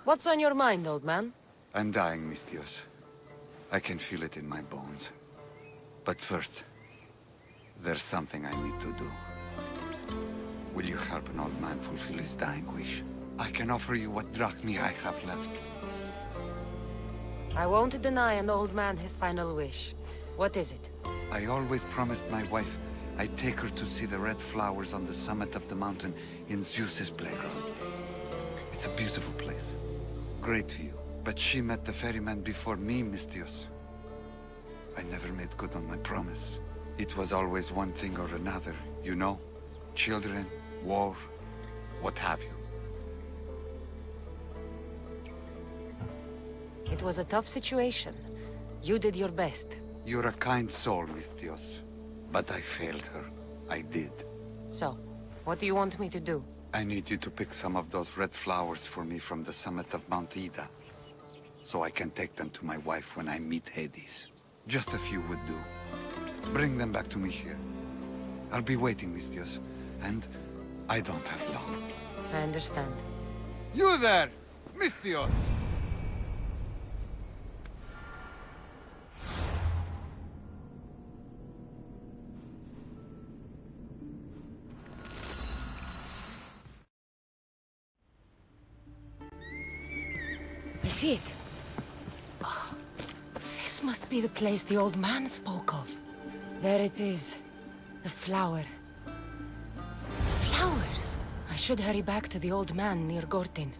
What's on your mind, old man? I'm dying, Mistios. I can feel it in my bones. But first, there's something I need to do. Will you help an old man fulfill his dying wish? I can offer you what drachmi I have left. I won't deny an old man his final wish. What is it? I always promised my wife I'd take her to see the red flowers on the summit of the mountain in Zeus's playground. It's a beautiful place. Great view. But she met the ferryman before me, Mistios. I never made good on my promise. It was always one thing or another, you know? Children, war, what have you. It was a tough situation. You did your best. You're a kind soul, Mistios. But I failed her. I did. So, what do you want me to do? I need you to pick some of those red flowers for me from the summit of Mount Ida, so I can take them to my wife when I meet Hades. Just a few would do. Bring them back to me here. I'll be waiting, Mistios, and I don't have long. I understand. You there, Mistios! I see it. Oh, this must be the place the old man spoke of. There it is. The flower. The flowers! I should hurry back to the old man near Gortin.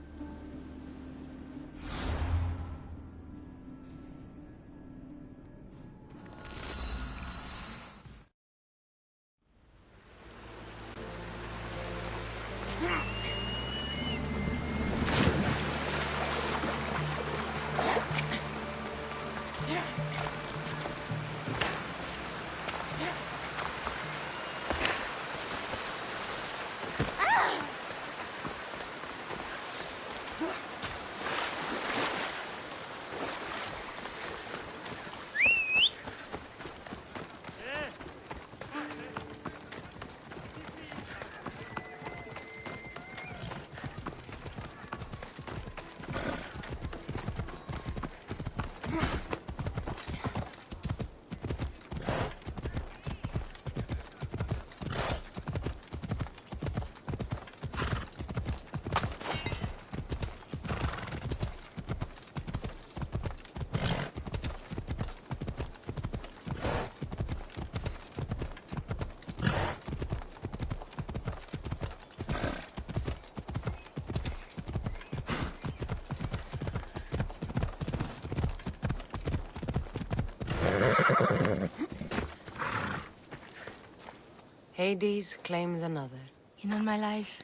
Hades claims another. In all my life,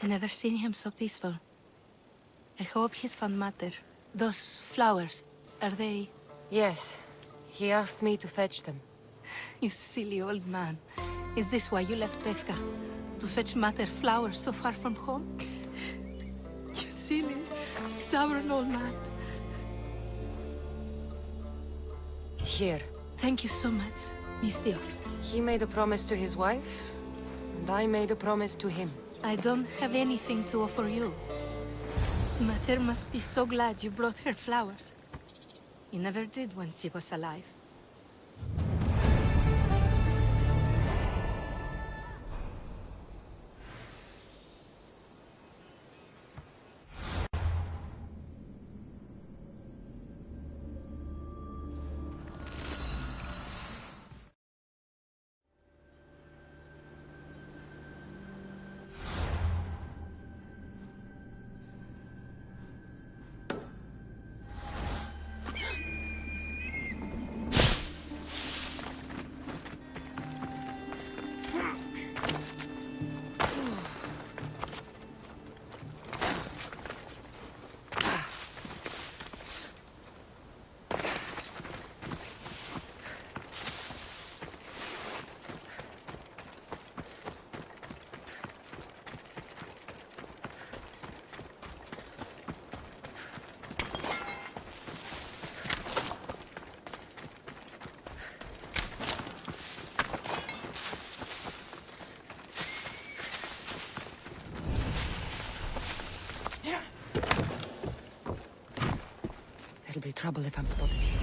I never seen him so peaceful. I hope he's found matter. Those flowers, are they... Yes, he asked me to fetch them. You silly old man. Is this why you left Tefka? To fetch matter flowers so far from home? You silly, stubborn old man. Here. Thank you so much, Mistios. He made a promise to his wife, and I made a promise to him. I don't have anything to offer you. Mater must be so glad you brought her flowers. You never did when she was alive. There'll be trouble if I'm spotted here.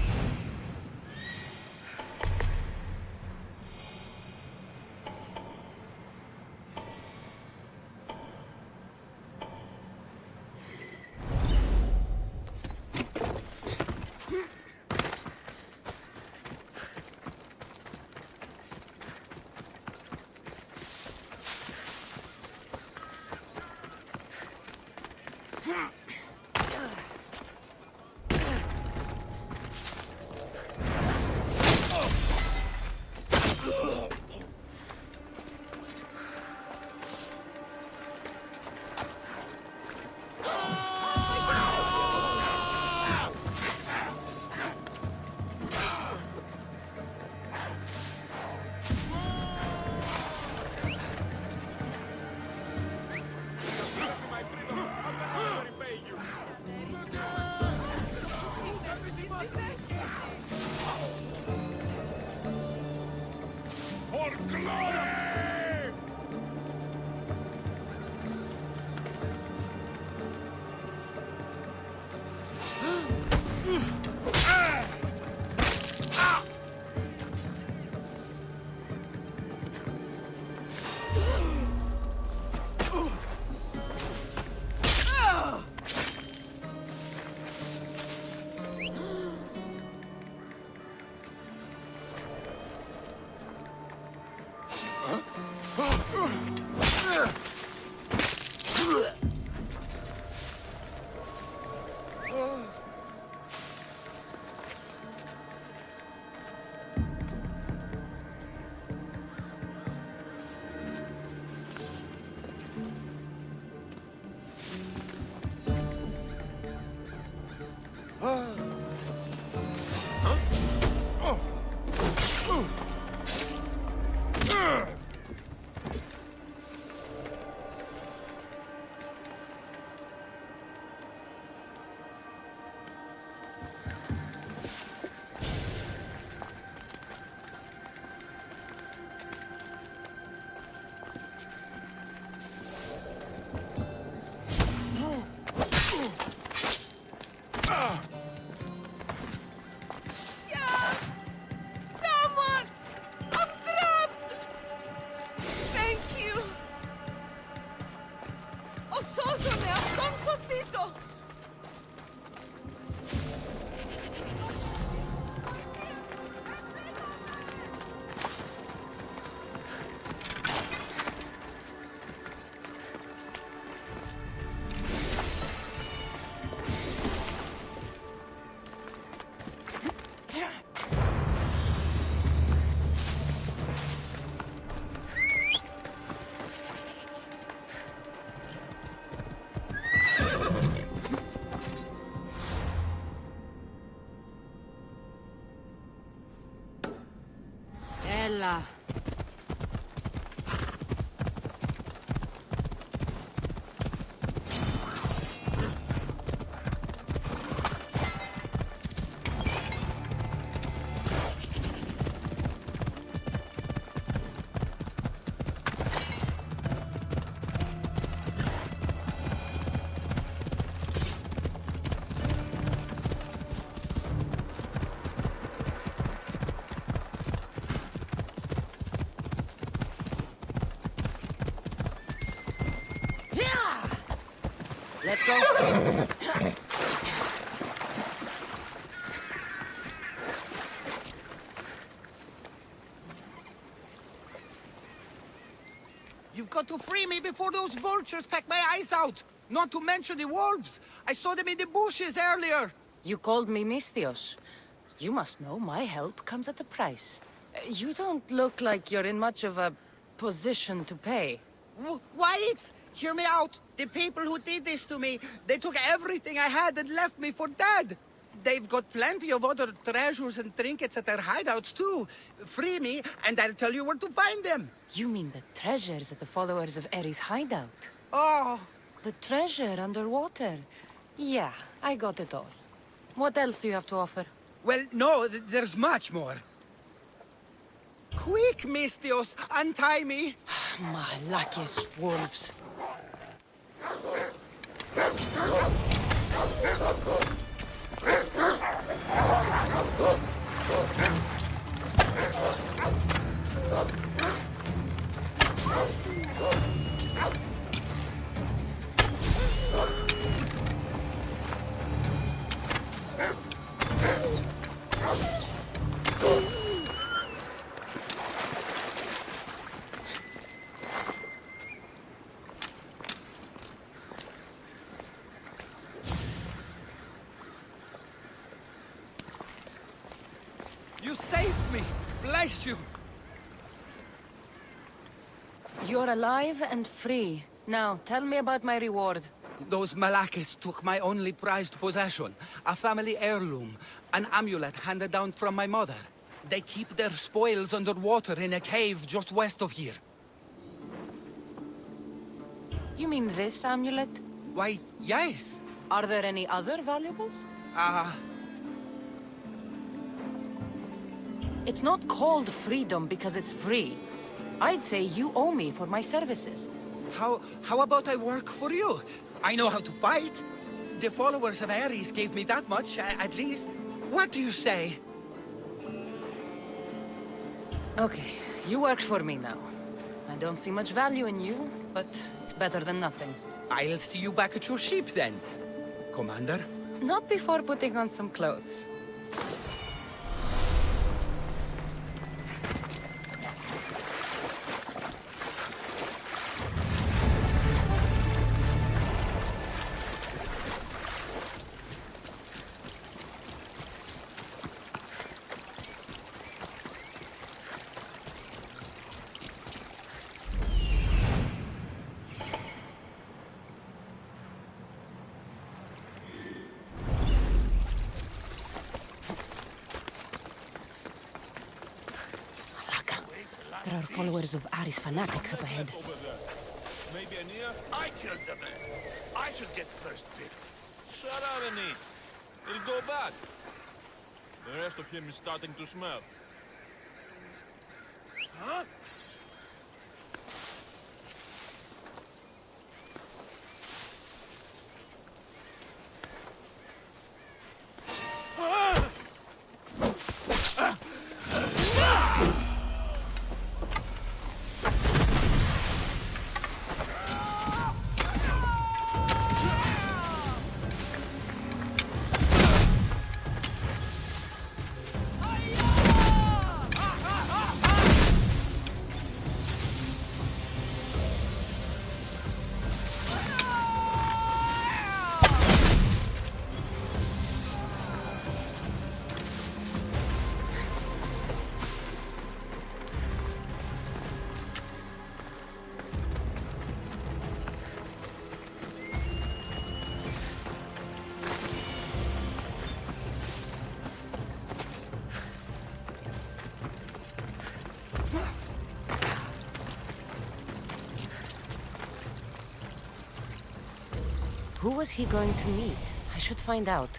Ella. Let's go. You've got to free me before those vultures peck my eyes out. Not to mention the wolves. I saw them in the bushes earlier. You called me Misthios. You must know my help comes at a price. You don't look like you're in much of a position to pay. Wait! Hear me out. The people who did this to me, they took everything I had and left me for dead. They've got plenty of other treasures and trinkets at their hideouts too. Free me, and I'll tell you where to find them. You mean the treasures at the followers of Eri's hideout? Oh. The treasure underwater? Yeah, I got it all. What else do you have to offer? Well, no, there's much more. Quick, Misthios, untie me. My luckiest wolves. You saved me! Bless you! You're alive and free. Now, tell me about my reward. Those Malakis took my only prized possession, a family heirloom, an amulet handed down from my mother. They keep their spoils underwater in a cave just west of here. You mean this amulet? Why, yes. Are there any other valuables? It's not called freedom because it's free. I'd say you owe me for my services. How about I work for you? I know how to fight. The followers of Ares gave me that much, at least. What do you say? Okay, you work for me now. I don't see much value in you, but it's better than nothing. I'll see you back at your ship then, Commander. Not before putting on some clothes. There are followers of Ares fanatics up ahead. Maybe an ear? I killed the man. I should get first pick. Shut up and eat. He'll go back. The rest of him is starting to smell. Huh? Who was he going to meet? I should find out.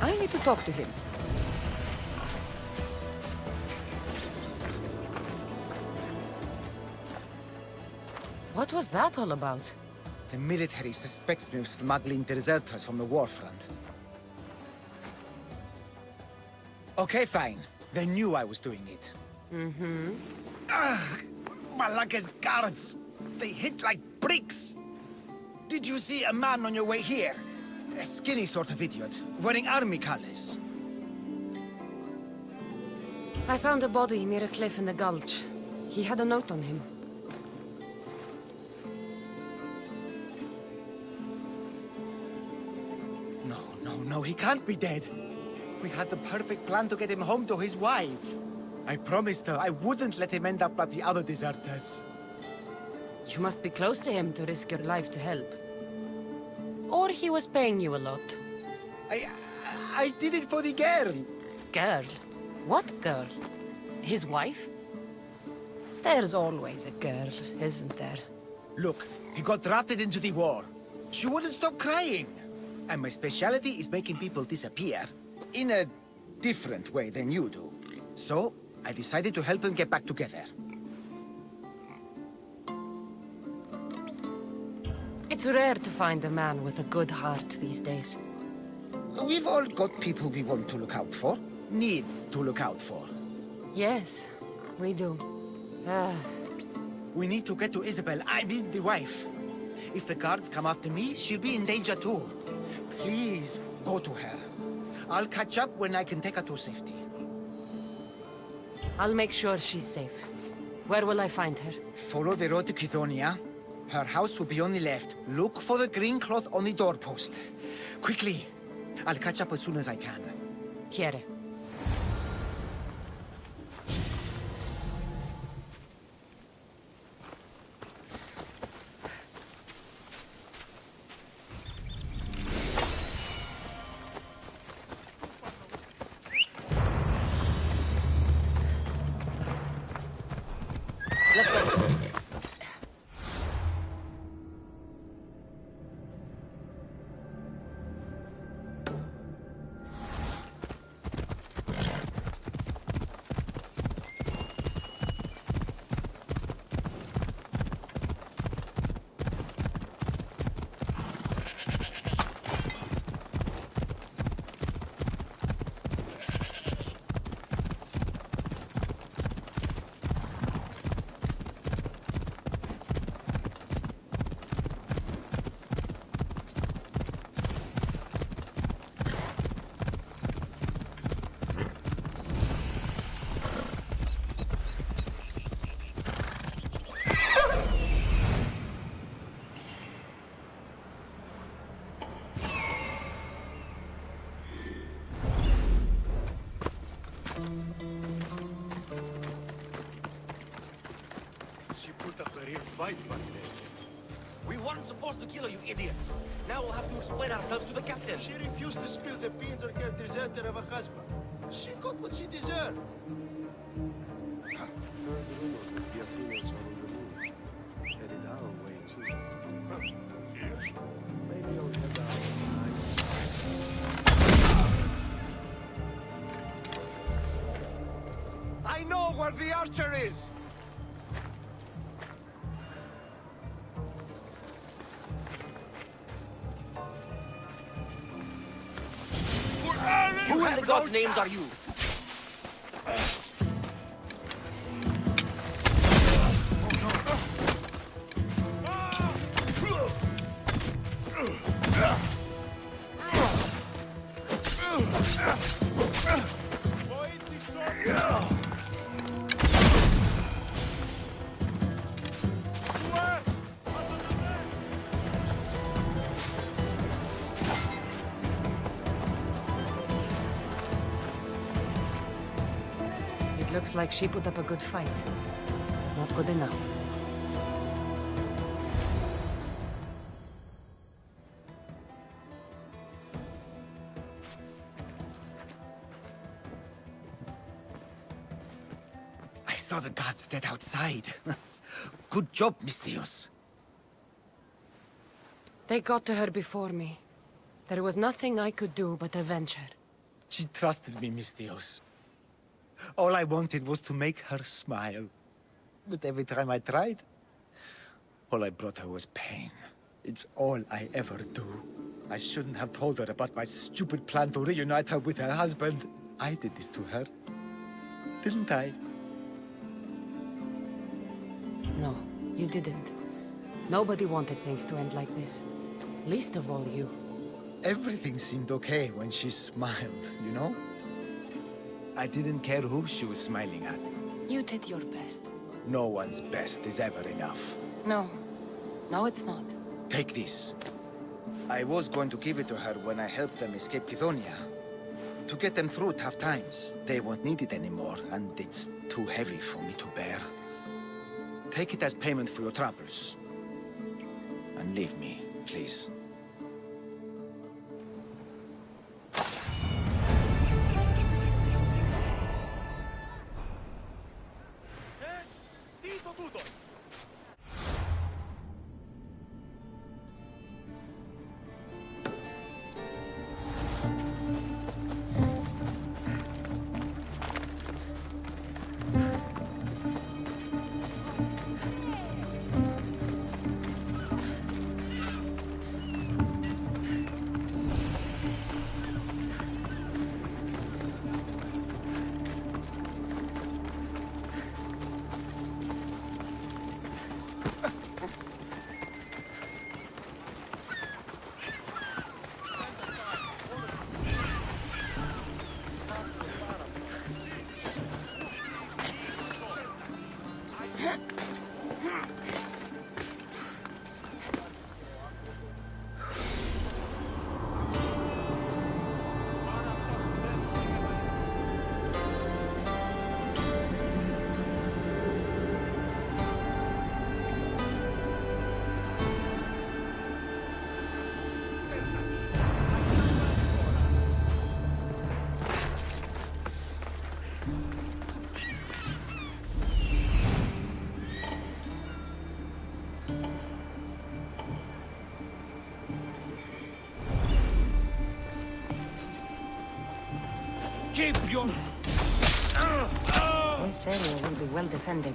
I need to talk to him. What was that all about? The military suspects me of smuggling deserters from the warfront. Okay, fine. They knew I was doing it. Mm-hmm. Ugh! Malaka's guards! They hit like bricks! Did you see a man on your way here? A skinny sort of idiot, wearing army colors. I found a body near a cliff in the gulch. He had a note on him. No, he can't be dead. We had the perfect plan to get him home to his wife. I promised her I wouldn't let him end up like the other deserters. You must be close to him to risk your life to help. Or he was paying you a lot. I did it for the girl. Girl? What girl? His wife? There's always a girl, isn't there? Look, he got drafted into the war. She wouldn't stop crying. And my specialty is making people disappear. In a different way than you do. So, I decided to help them get back together. It's rare to find a man with a good heart these days. We've all got people we want to look out for. Need to look out for. Yes, we do. We need to get to Isabel, I mean the wife. If the guards come after me, she'll be in danger too. Please, go to her. I'll catch up when I can take her to safety. I'll make sure she's safe. Where will I find her? Follow the road to Kidonia. Her house will be on the left. Look for the green cloth on the doorpost. Quickly. I'll catch up as soon as I can. Quiere. Let's go. She put up a real fight back there. We weren't supposed to kill her, you idiots. Now we'll have to explain ourselves to the captain. She refused to spill the beans on her deserter of a husband. She got what she deserved. I know where the archer is! Who in the gods' names are you? It looks like she put up a good fight. Not good enough. I saw the guards dead outside. Good job, Mistios. They got to her before me. There was nothing I could do but avenge her. She trusted me, Mistios. All I wanted was to make her smile. But every time I tried, all I brought her was pain. It's all I ever do. I shouldn't have told her about my stupid plan to reunite her with her husband. I did this to her, didn't I? No, you didn't. Nobody wanted things to end like this. Least of all you. Everything seemed okay when she smiled, you know? I didn't care who she was smiling at. You did your best. No one's best is ever enough. No. No, it's not. Take this. I was going to give it to her when I helped them escape Kithonia. To get them through tough times. They won't need it anymore, and it's too heavy for me to bear. Take it as payment for your troubles. And leave me, please. Dito tutto! This area will be well defended.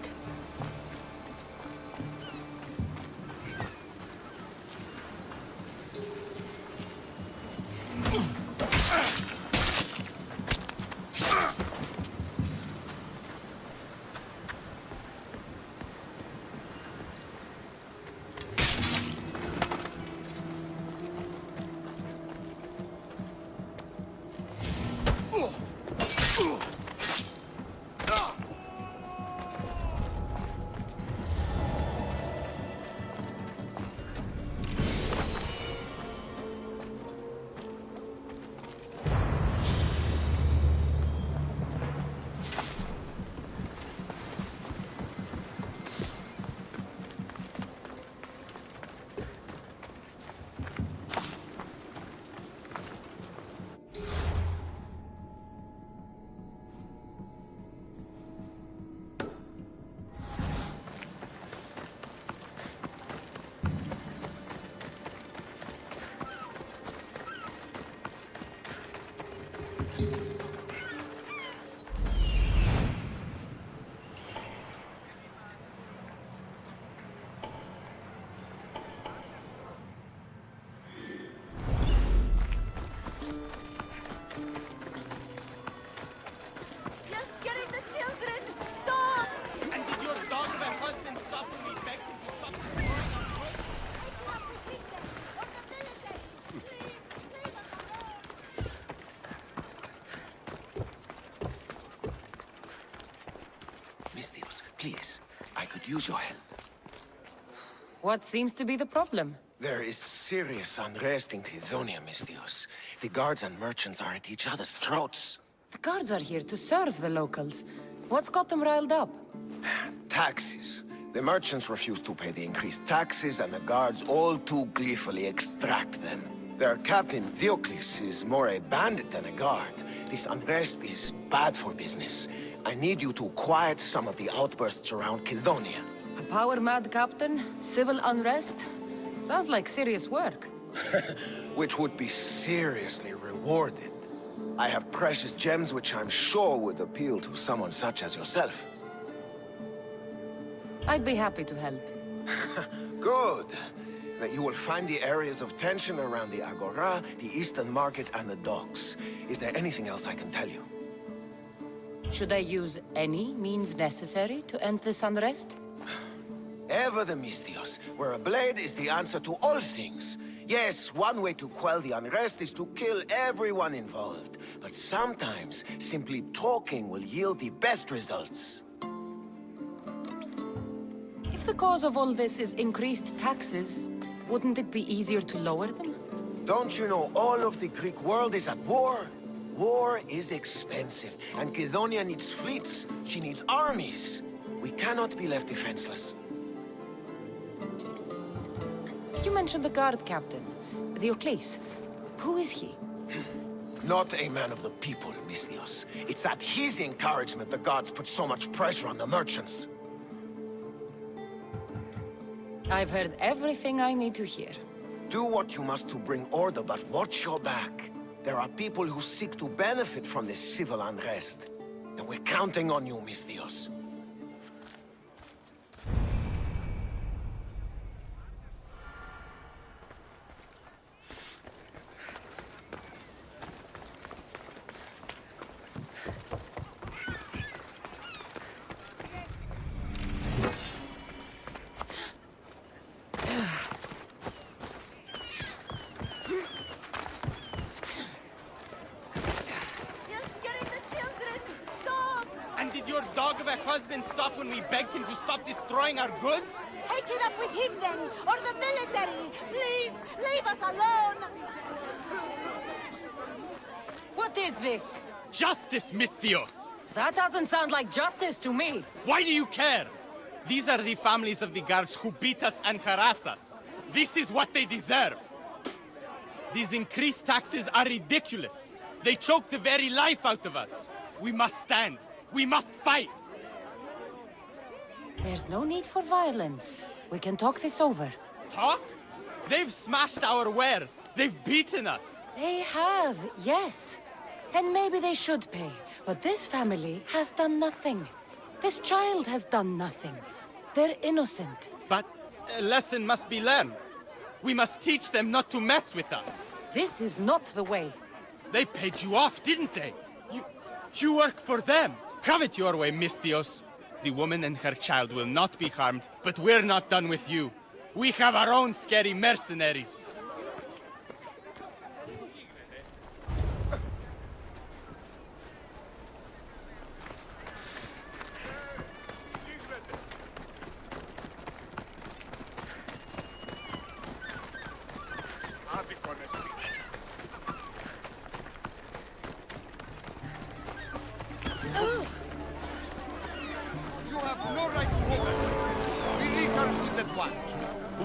Please, I could use your help. What seems to be the problem? There is serious unrest in Kithonia, Mistios. The guards and merchants are at each other's throats. The guards are here to serve the locals. What's got them riled up? Taxes. The merchants refuse to pay the increased taxes, and the guards all too gleefully extract them. Their captain, Theocles, is more a bandit than a guard. This unrest is bad for business. I need you to quiet some of the outbursts around Kithonia. A power-mad captain? Civil unrest? Sounds like serious work. Which would be seriously rewarded. I have precious gems which I'm sure would appeal to someone such as yourself. I'd be happy to help. Good. That you will find the areas of tension around the Agora, the Eastern Market, and the docks. Is there anything else I can tell you? Should I use any means necessary to end this unrest? Ever the Mistios, where a blade is the answer to all things. Yes, one way to quell the unrest is to kill everyone involved. But sometimes, simply talking will yield the best results. If the cause of all this is increased taxes, wouldn't it be easier to lower them? Don't you know all of the Greek world is at war? War is expensive, and Kydonia needs fleets. She needs armies. We cannot be left defenseless. You mentioned the guard captain, Diocles. Who is he? Not a man of the people, Misthios. It's at his encouragement the gods put so much pressure on the merchants. I've heard everything I need to hear. Do what you must to bring order, but watch your back. There are people who seek to benefit from this civil unrest. And we're counting on you, Misthios. Did your dog of a husband stop when we begged him to stop destroying our goods? Take it up with him then, or the military! Please, leave us alone! What is this? Justice, Misthios! That doesn't sound like justice to me. Why do you care? These are the families of the guards who beat us and harass us. This is what they deserve. These increased taxes are ridiculous. They choke the very life out of us. We must stand. We must fight! There's no need for violence. We can talk this over. Talk? They've smashed our wares. They've beaten us. They have, yes. And maybe they should pay. But this family has done nothing. This child has done nothing. They're innocent. But a lesson must be learned. We must teach them not to mess with us. This is not the way. They paid you off, didn't they? You work for them. Have it your way, Misthios. The woman and her child will not be harmed, but we're not done with you. We have our own scary mercenaries. You have no right to hold us here. Release our goods at once.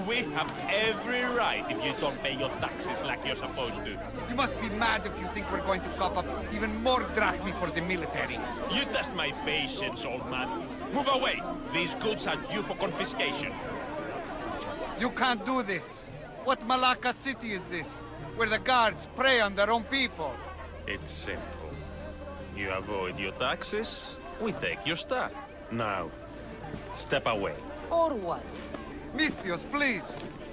We have every right if you don't pay your taxes like you're supposed to. You must be mad if you think we're going to cough up even more drachmi for the military. You test my patience, old man. Move away. These goods are due for confiscation. You can't do this. What Malacca city is this? Where the guards prey on their own people. It's simple. You avoid your taxes, we take your stuff. Now, step away. Or what? Misthios, please.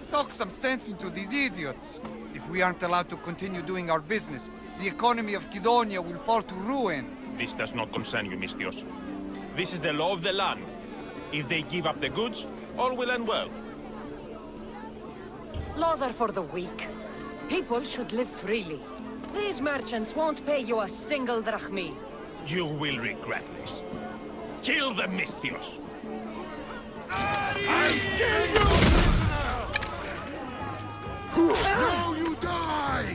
Talk some sense into these idiots. If we aren't allowed to continue doing our business, the economy of Kydonia will fall to ruin. This does not concern you, Misthios. This is the law of the land. If they give up the goods, all will end well. Laws are for the weak. People should live freely. These merchants won't pay you a single drachmi. You will regret this. Kill the Misthios! I'll kill you! Now you die!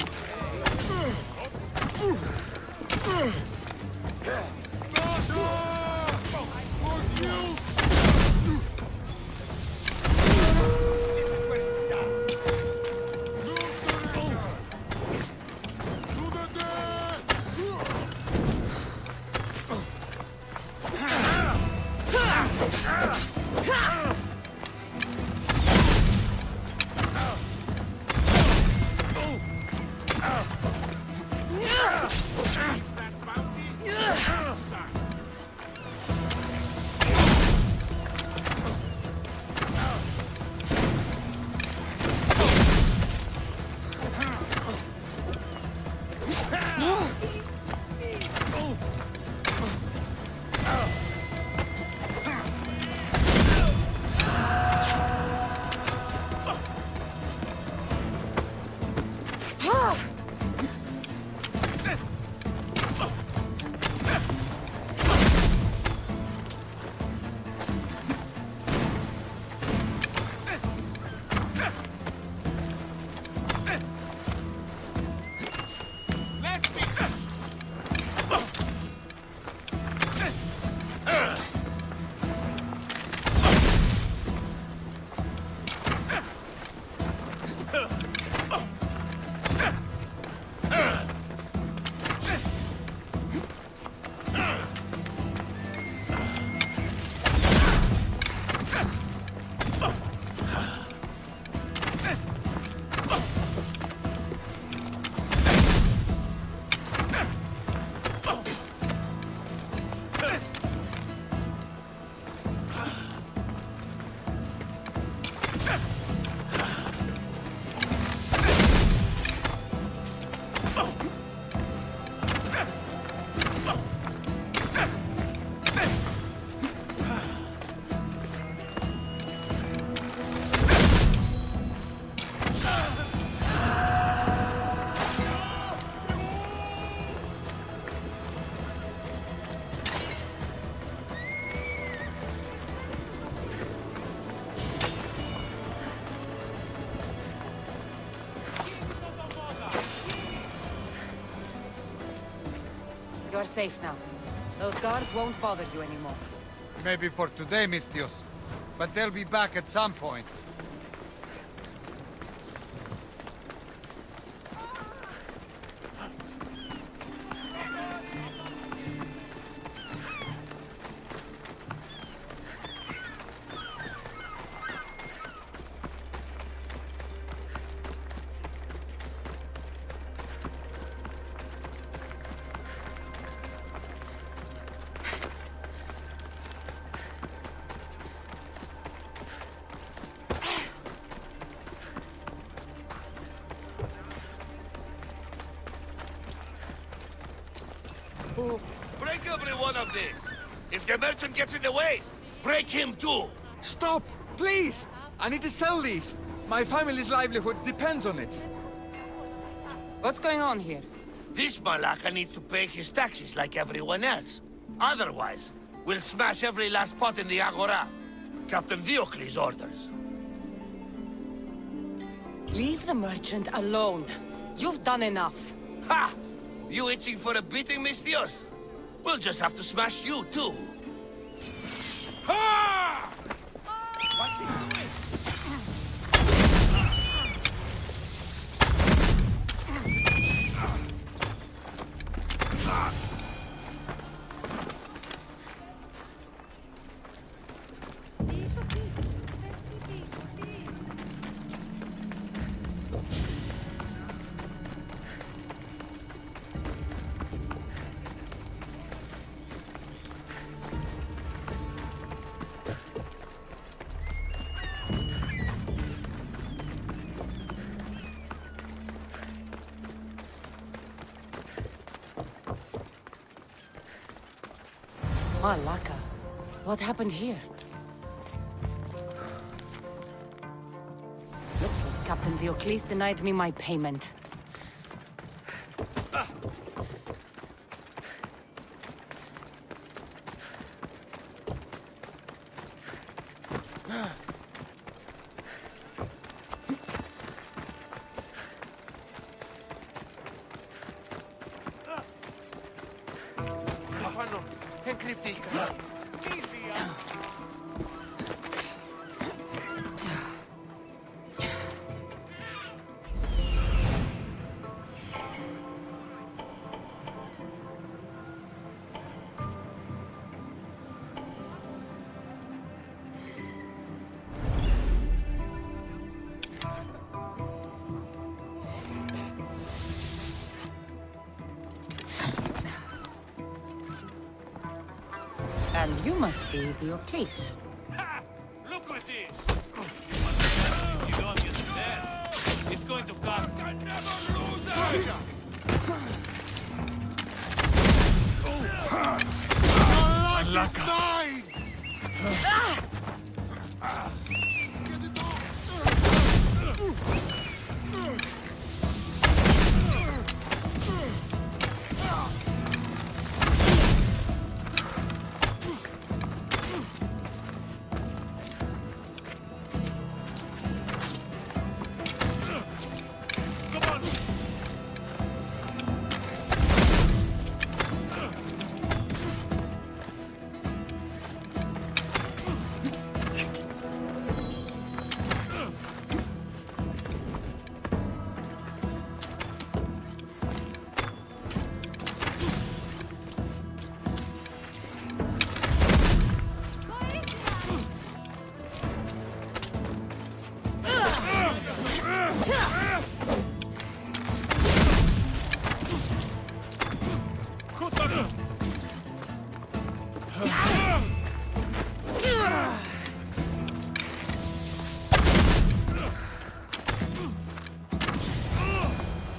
are safe now. Those guards won't bother you anymore. Maybe for today, Mistios. But they'll be back at some point. Break every one of these! If the merchant gets in the way, break him too! Stop! Please! I need to sell these. My family's livelihood depends on it. What's going on here? This Malaka needs to pay his taxes like everyone else. Otherwise, we'll smash every last pot in the Agora. Captain Diocles' orders. Leave the merchant alone. You've done enough. Ha! You itching for a beating, Mistios? We'll just have to smash you, too. Ha! What's he doing? Malaka. What happened here? Looks like Captain Diocles denied me my payment. And you must be Diocles. Ha! Look at this! You don't understand. It's going to cost... I never lose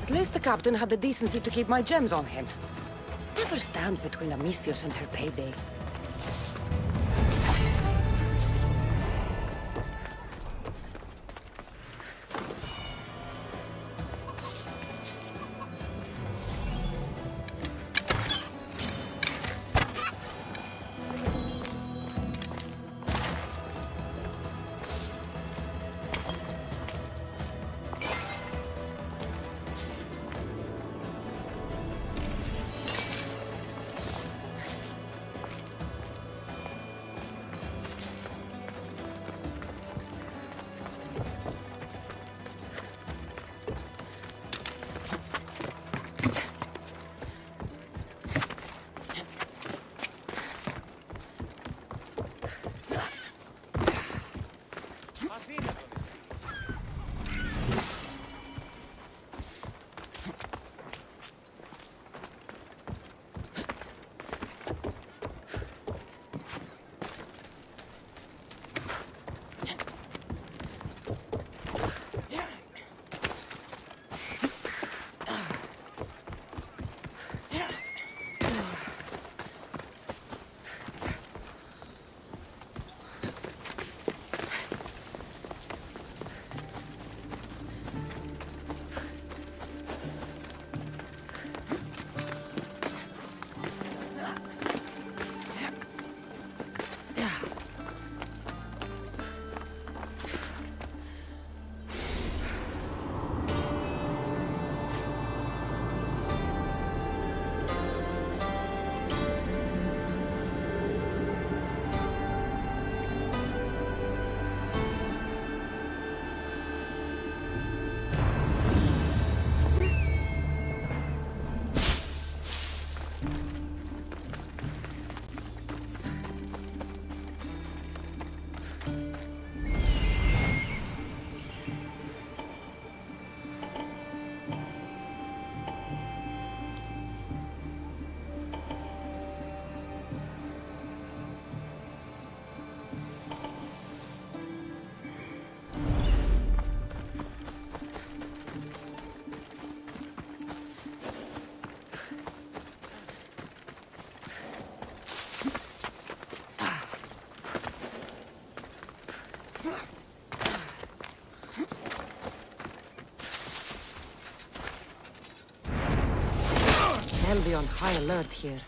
At least the captain had the decency to keep my gems on him. Never stand between a Mistios and her payday. hell be on high alert here.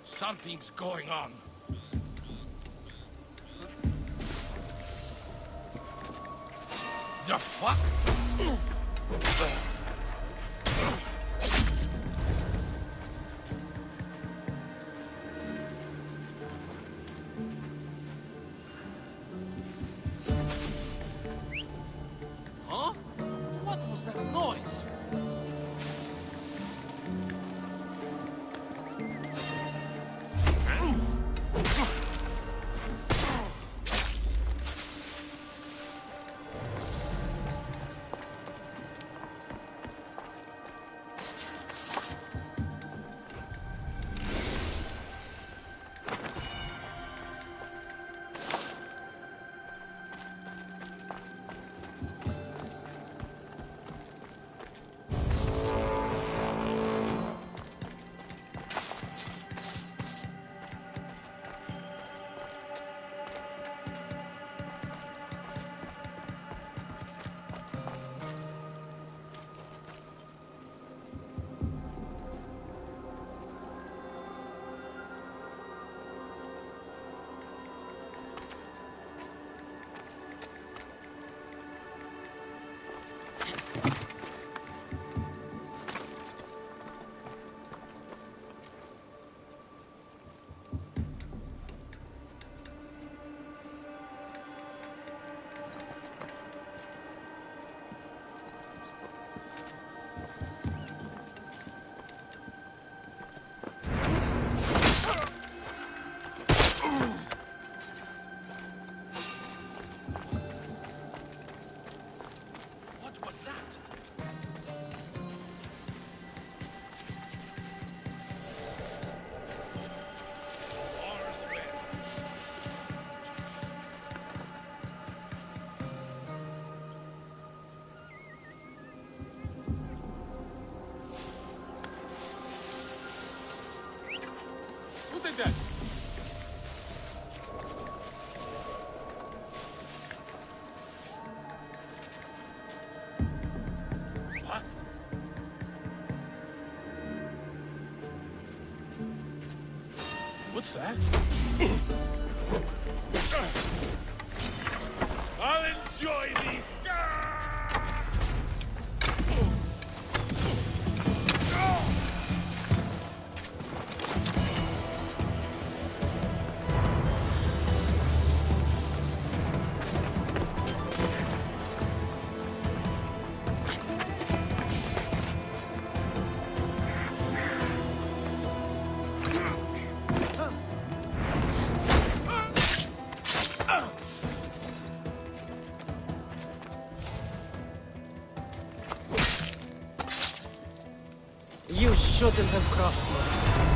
Something's going on. The fuck? Huh? What was that noise? That? What? What's that? I'll enjoy these. You shouldn't have crossed me.